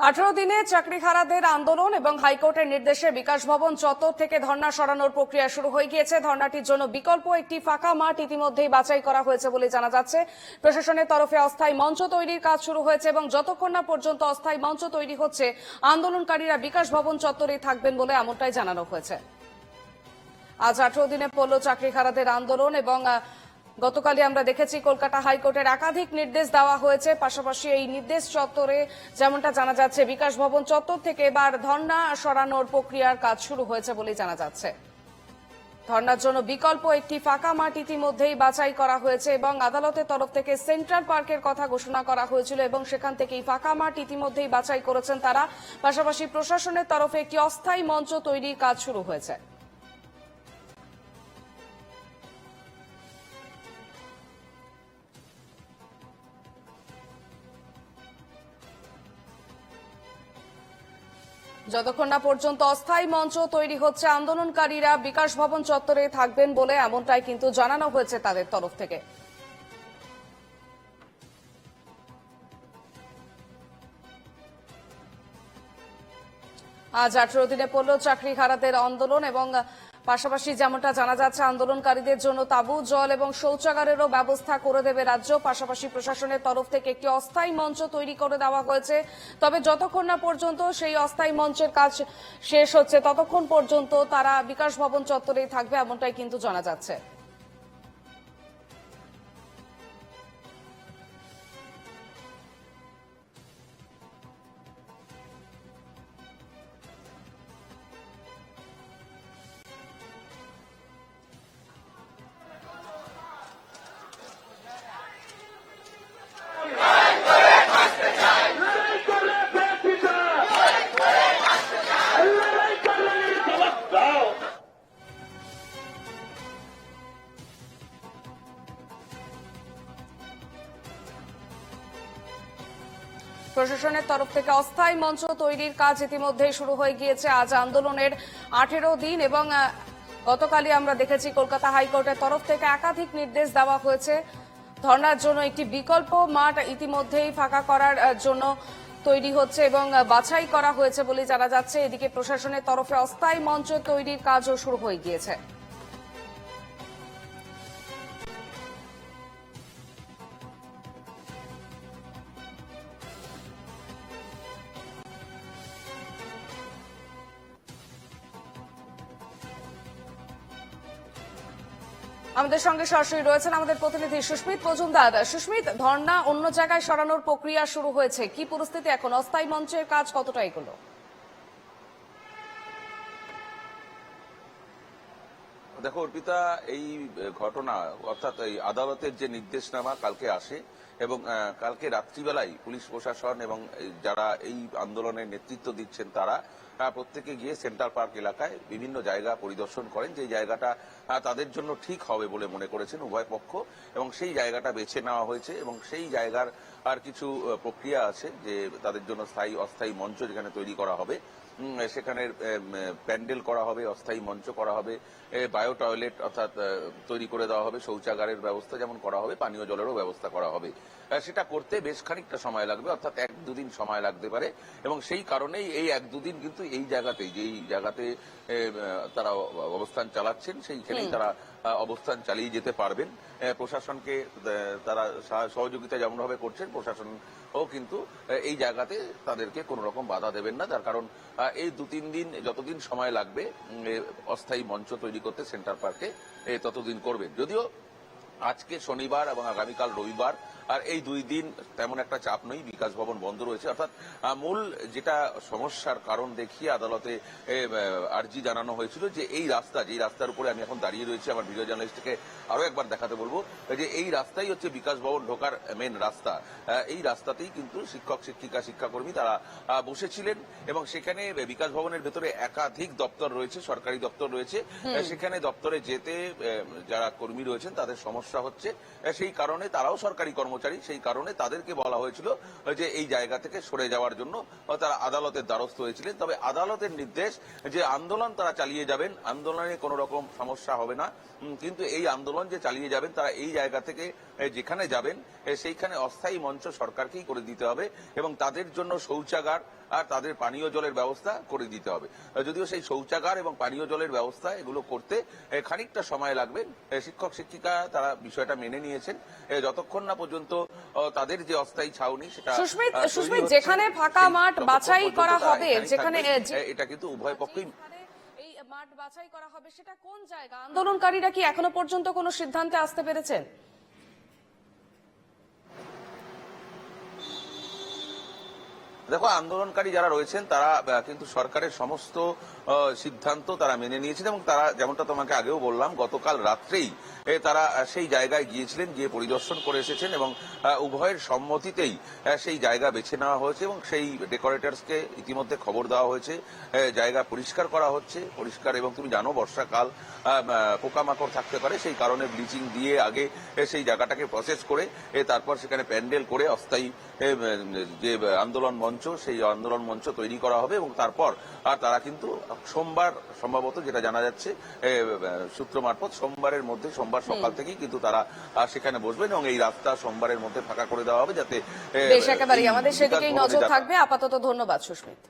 18 দিনে চাকরিহারাদের আন্দোলন এবং হাইকোর্টের নির্দেশে বিকাশ ভবন চত্বর থেকে ধর্ণা সরানোর প্রক্রিয়া শুরু হয়ে গিয়েছে। ধর্ণাটির জন্য বিকল্প একটি ফাঁকা মাঠ ইতিমধ্যেই বাছাই করা হয়েছে বলে জানা যাচ্ছে। প্রশাসনের তরফে অস্থায়ী মঞ্চ তৈরির কাজ শুরু হয়েছে এবং যতক্ষণ না পর্যন্ত অস্থায়ী মঞ্চ তৈরি হচ্ছে আন্দোলনকারীরা বিকাশ ভবন চত্বরেই থাকবেন বলে এমনটাই জানানো হয়েছে। আজ 18 দিনে পড়ল চাকরিহারাদের আন্দোলন এবং গতকালই আমরা দেখেছি কলকাতা হাইকোর্টের একাধিক নির্দেশ দেওয়া হয়েছে। পাশাপাশি এই নির্দেশ চত্বরে যেমনটা জানা যাচ্ছে বিকাশ ভবন চত্বর থেকে এবার ধর্ণা সরানোর প্রক্রিয়ার কাজ শুরু হয়েছে বলে জানা যাচ্ছে। ধর্ণার জন্য বিকল্প একটি ফাঁকা মাঠ ইতিমধ্যেই বাছাই করা হয়েছে এবং আদালতের তরফ থেকে সেন্ট্রাল পার্কের কথা ঘোষণা করা হয়েছিল এবং সেখান থেকেই ফাঁকা মাঠ ইতিমধ্যেই বাছাই করেছেন তারা। পাশাপাশি প্রশাসনের তরফে একটি অস্থায়ী মঞ্চ তৈরির কাজ শুরু হয়েছে। যতক্ষণ না পর্যন্ত অস্থায়ী মঞ্চ তৈরি হচ্ছে আন্দোলনকারীরা বিকাশ ভবন চত্বরে থাকবেন বলে এমনটাই কিন্তু জানানো হয়েছে তাদের তরফ থেকে। আজ 18 দিনে পড়ল চাকরিহারাদের আন্দোলন এবং পাশাপাশি যেমনটা জানা যাচ্ছে আন্দোলনকারীদের জন্য তাঁবু, জল এবং শৌচাগারেরও ব্যবস্থা করে দেবে রাজ্য। পাশাপাশি প্রশাসনের তরফ থেকে একটি অস্থায়ী মঞ্চ তৈরি করে দেওয়া হয়েছে। তবে যতক্ষণ না পর্যন্ত সেই অস্থায়ী মঞ্চের কাজ শেষ হচ্ছে ততক্ষণ পর্যন্ত তারা বিকাশ ভবন চত্বরেই থাকবে এমনটাই কিন্তু জানা যাচ্ছে। প্রশাসনের তরফ থেকে অস্থায়ী মঞ্চ তৈরির কাজ ইতিমধ্যেই শুরু হয়ে গিয়েছে। আজ আন্দোলনের 18 দিন এবং গতকালই আমরা দেখেছি কলকাতা হাইকোর্টের তরফ থেকে একাধিক নির্দেশ দেওয়া হয়েছে। ধর্ণার জন্য একটি বিকল্প মাঠ ইতিমধ্যেই ফাঁকা করার জন্য তৈরি হচ্ছে এবং বাছাই করা হয়েছে বলে জানা যাচ্ছে। এদিকে প্রশাসনের তরফে অস্থায়ী মঞ্চ তৈরির কাজও শুরু হয়ে গিয়েছে। আমাদের সঙ্গে সরাসরি রয়েছেন আমাদের প্রতিনিধি সুস্মিত মজুমদার। সুস্মিত, ধর্ণা অন্য জায়গায় সরানোর প্রক্রিয়া শুরু হয়েছে, কি পরিস্থিতি এখন? অস্থায়ী মঞ্চের কাজ কতটা এগোলো? দেখো অর্পিতা, এই ঘটনা অর্থাৎ এই আদালতের যে নির্দেশনামা কালকে আসে এবং কালকে রাত্রিবেলায় পুলিশ প্রশাসন এবং যারা এই আন্দোলনের নেতৃত্ব দিচ্ছেন তারা প্রত্যেকে গিয়ে সেন্ট্রাল পার্ক এলাকায় বিভিন্ন জায়গা পরিদর্শন করেন, যে জায়গাটা তাদের জন্য ঠিক হবে বলে মনে করেছেন উভয় পক্ষ, এবং সেই জায়গাটা বেছে নেওয়া হয়েছে এবং সেই জায়গার আর কিছু প্রক্রিয়া আছে যে তাদের জন্য স্থায়ী অস্থায়ী মঞ্চ যেখানে তৈরি করা হবে, সেখানে প্যান্ডেল করা হবে, অস্থায়ী মঞ্চ করা হবে, বায়ো টয়লেট অর্থাৎ তৈরি করে দেওয়া হবে, শৌচাগারের ব্যবস্থা যেমন করা হবে পানীয় জলেরও ব্যবস্থা করা হবে। সেটা করতে বেশ খানিকটা সময় লাগবে, অর্থাৎ 1-2 দিন সময় লাগতে পারে এবং সেই কারণেই এই 1-2 দিন কিন্তু এই জায়গাতেই যেই জায়গাতে তারা অবস্থান চালাচ্ছেন সেইখানেই তারা অবস্থান চালিয়ে যেতে পারবেন। প্রশাসনকে তারা সহযোগিতা যেমনভাবে করছেন প্রশাসনও কিন্তু এই জায়গাতে তাদেরকে কোনো রকম বাধা দেবেন না, তার কারণ এই 2-3 দিন যতদিন সময় লাগবে অস্থায়ী মঞ্চ তৈরি করতে সেন্ট্রাল পার্কে ততদিন করবেন। যদিও আজকে শনিবার এবং আগামীকাল রবিবার, আর এই 2 দিন তেমন একটা চাপ নেই, বিকাশ ভবন বন্ধ রয়েছে। অর্থাৎ মূল যেটা সমস্যার কারণ দেখিয়ে আদালতে আর্জি জানানো হয়েছিল যে এই রাস্তা, যে রাস্তার উপরে আমি এখন দাঁড়িয়ে রয়েছি, আমার ভিডিও জার্নালিস্টকে আরো একবার দেখাতে বলবো যে এই রাস্তাই হচ্ছে বিকাশ ভবন ঢোকার মেন রাস্তা। এই রাস্তাতেই কিন্তু শিক্ষক শিক্ষিকা শিক্ষাকর্মী তারা বসেছিলেন এবং সেখানে বিকাশ ভবনের ভেতরে একাধিক দপ্তর রয়েছে, সরকারি দপ্তর রয়েছে, সেখানে দপ্তরে যেতে যারা কর্মী রয়েছেন তাদের সমস্যা হচ্ছে, সেই কারণে তারাও সরকারি কর্মচারী, সেই কারণে তাদেরকে বলা হয়েছিল যে এই জায়গা থেকে সরে যাওয়ার জন্য তারা আদালতের দ্বারস্থ হয়েছিলেন। তবে আদালতের নির্দেশ যে আন্দোলন তারা চালিয়ে যাবেন, আন্দোলনে কোনো রকম সমস্যা হবে না, কিন্তু এই আন্দোলন যে চালিয়ে যাবেন তারা এই জায়গা থেকে যেখানে যাবেন সেইখানে অস্থায়ী মঞ্চ সরকারকেই করে দিতে হবে এবং তাদের জন্য শৌচাগার আর তাদের পানীয় জলের ব্যবস্থা করে দিতে হবে। যদিও সেই শৌচাগার এবং পানীয় জলের ব্যবস্থা এগুলো করতে খানিকটা সময় লাগবে। শিক্ষক শিক্ষিকা তারা বিষয়টা মেনে নিয়েছেন। যতক্ষণ না পর্যন্ত তাদের যে অস্থায়ী ছাউনি সেটা সুস্মিত, তৈরি হচ্ছে, যেখানে ফাঁকা মাঠ ততক্ষণ বাছাই পর্যন্ত করা তারা হবে, এখানেই যেখানে থাকবেন। এটা কিন্তু উভয় পক্ষই এই মাঠ বাছাই করা হবে, সেটা কোন জায়গা? আন্দোলনকারীরা কি এখনো পর্যন্ত কোনো সিদ্ধান্তে আসতে পেরেছেন? দেখো, আন্দোলনকারী যারা রয়েছেন তারা কিন্তু সরকারের সমস্ত সিদ্ধান্ত তারা মেনে নিয়েছেন এবং তারা, যেমনটা তোমাকে আগেও বললাম, গতকাল রাত্রেই তারা সেই জায়গায় গিয়েছিলেন, গিয়ে পরিদর্শন করে এসেছেন এবং উভয়ের সম্মতিতেই সেই জায়গা বেছে নেওয়া হয়েছে এবং সেই ডেকোরেটরসকে ইতিমধ্যে খবর দেওয়া হয়েছে। জায়গা পরিষ্কার করা হচ্ছে, পরিষ্কার, এবং তুমি জানো বর্ষাকাল, পোকামাকড় থাকতে পারে, সেই কারণে ব্লিচিং দিয়ে আগে সেই জায়গাটাকে প্রসেস করে তারপর সেখানে প্যান্ডেল করে অস্থায়ী যে আন্দোলন মঞ্চ, সেই আন্দোলন মঞ্চ তৈরি করা হবে এবং তারপর তারা কিন্তু সোমবার, সম্ভবত যেটা জানা যাচ্ছে সূত্র মারফত, সোমবারের মধ্যে, সোমবার সকাল থেকেই কিন্তু তারা সেখানে বসবেন এবং এই রাস্তা সোমবারের মধ্যে ফাঁকা করে দেওয়া হবে, যাতে বেশ, একেবারেই আমাদের সেদিকেই নজর থাকবে। আপাতত ধন্যবাদ সুস্মিত।